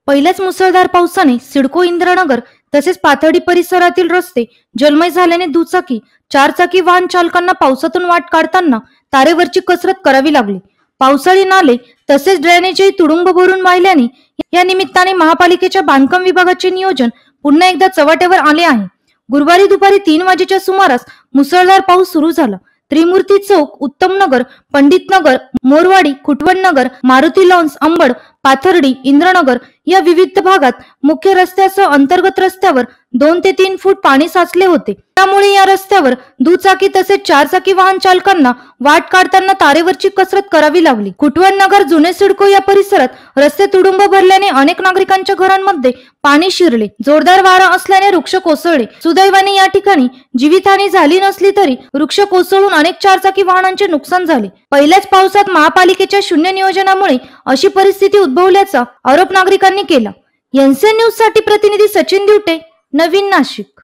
पहिल्याच मुसळधार पावसाने सिडको इंद्रनगर तसेच पाथर्डी परिसरातील रस्ते जलमय झाल्याने दुचाकी, चारचाकी वाहन चालकांना पावसातून वाट काढताना तारेवरची कसरत करावी लागली. पावसाळी नाले तसेच ड्रेनेजही तुडुंब भरून वाहिल्याने या निमित्ताने महापालिकेच्या बांधकाम विभागाचे नियोजन पुन्हा एकदा चव्हाट्यावर आले आहे. गुरुवारी दुपारी 3 वाजेच्या सुमारास मुसळधार पाऊस सुरू झाला. त्रिमूर्ती चौक, उत्तम नगर, पंडित नगर, मोरवाडी, खुटवण नगर, मारुती लॉन्स, अंबड, पाथर्डी, इंद्रनगर या विविध भागात मुख्य रस्त्यासह अंतर्गत रस्त्यावर 2 ते 3 फूट पाणी साचले होते. त्यामुळे या रस्त्यावर दुचाकी तसेच चारचाकी वाहन चालकांना वाट काढताना तारेवरची कसरत करावी लागली. खुटवण नगर, जुने सिडको या परिसरात रस्ते तुडुंब भरल्याने अनेक नागरिकांच्या घरांमध्ये पाणी शिरले. जोरदार वारा असल्याने वृक्ष कोसळले. सुदैवाने या ठिकाणी जीवितहानी झाली नसली तरी वृक्ष कोसळून अनेक चारचाकी वाहनांचे नुकसान झाले. पहिल्याच पावसात महापालिकेच्या शून्य नियोजनामुळे अशी परिस्थिती उद्भवल्याचा आरोप नागरिकांनी केला. एनसीएन न्यूज साठी प्रतिनिधी सचिन दिवटे, नवीन नाशिक.